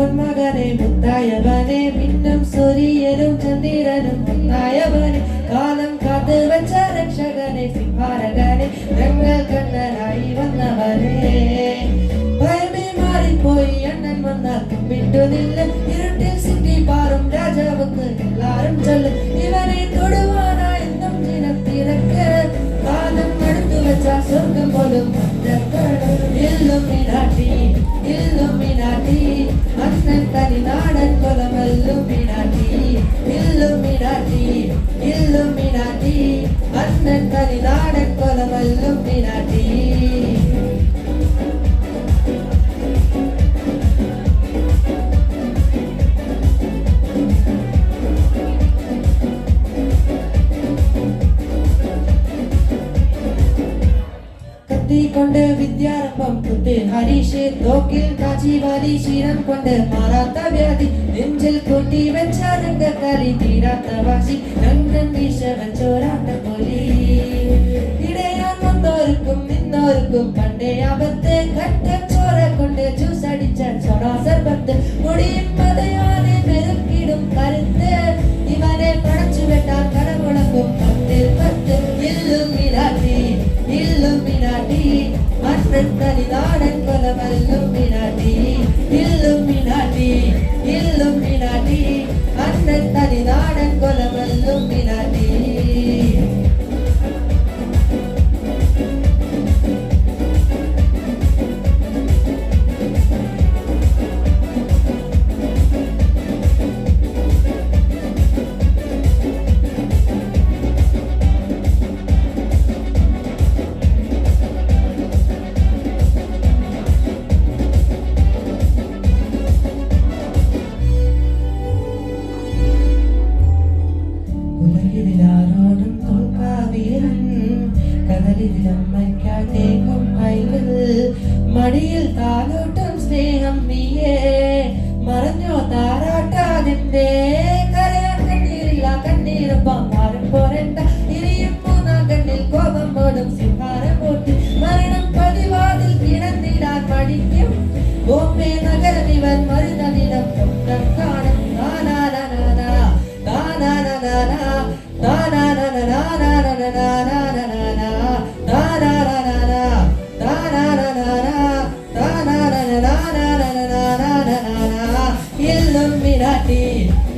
പൊന്മകനെ മുത്തായവനെ മിന്നും സൂര്യനും ചന്ദ്രനും മുത്തായവനെ കാലം കാത്തു വെച്ച രക്ഷകനെ സിംഹാരകനെ ഞങ്ങൾ കണ്ണനായി വന്നവനെ ഭയമേ മാറിപ്പോയി അണ്ണൻ വന്നാൽ വിട്ടുനില്ല ഇരുട്ടിൽ സിറ്റി പാറും രാജാവുക്ക് എല്ലാരും ചൊല്ലും ഇവനെ തൊടുവാനായി എന്നും ദിനത്തിരക്ക് കാലം അടുത്തു വെച്ച സ്വർഗം പോലും ഇല്ലുമിനാട്ടി അണ്ണൻ തനി നാടൻ കൊലമല്ലുമിനാട്ടി ഇല്ലുമിനാട്ടി അണ്ണൻ തനി നാടൻ കൊലമല്ലുമിനാട്ടി കൊണ്ട് വിദ്യാരംഭം കുത്ത് ഹരീഷ് തോക്കിൽ കാച്ചി വാലി ശീലം കൊണ്ട് മാറാത്ത വ്യാധി നെഞ്ചിൽ കൂട്ടി വെച്ച രംഗക്കളി തീരാത്ത വാശി രംഗം വീശ വെച്ചോരാട്ട പോലെ ഇടയാൻ വന്നോർക്കും നിന്നോർക്കും പണ്ടേ ആപത്ത് കട്ടച്ചോറ കൊണ്ട് ജ്യൂസ് അടിച്ച ചോടാ സർബത്ത് മുടിയും പതയാതെ പെരുക്കിടും കരുത്ത് ഇവനെ പടച്ചു വെട്ടാൻ കടമുളക്കും 10 ഇല്ലുമിനാട്ടി അണ്ണൻ തനി നാടൻ കൊലമല്ലുമിനാട്ടി ഇല്ലുമിനാട്ടി അണ്ണൻ തനി നാടൻ കൊലമല്ലുമിനാട്ടി മടിയിൽ താലോട്ടും സ്നേഹം നീയേ മറഞ്ഞോ താരാട്ടാതിന്റെ കരയാൻ കണ്ണീരില്ല കണ്ണീരൊപ്പം മാറും പോരണ്ട ഇനിയും 3 കണ്ണിൽ കോപം പോടും സിംഹാരം പോട്ടി മരണം പതിവാതിൽ കിടന്നിടാൻ മടിക്കും ബോംബെ നഗരം ഇവൻ മരുന്ന ദിനം സ്വപ്നം കാണും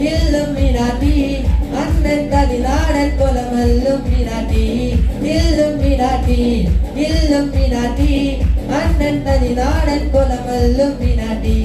ഇല്ലുമിനാട്ടി അണ്ണൻ തനി നാടൻ കൊലമല്ലുമിനാട്ടി ഇല്ലുമിനാട്ടി അണ്ണൻ തനി നാടൻ കൊലമല്ലുമിനാട്ടി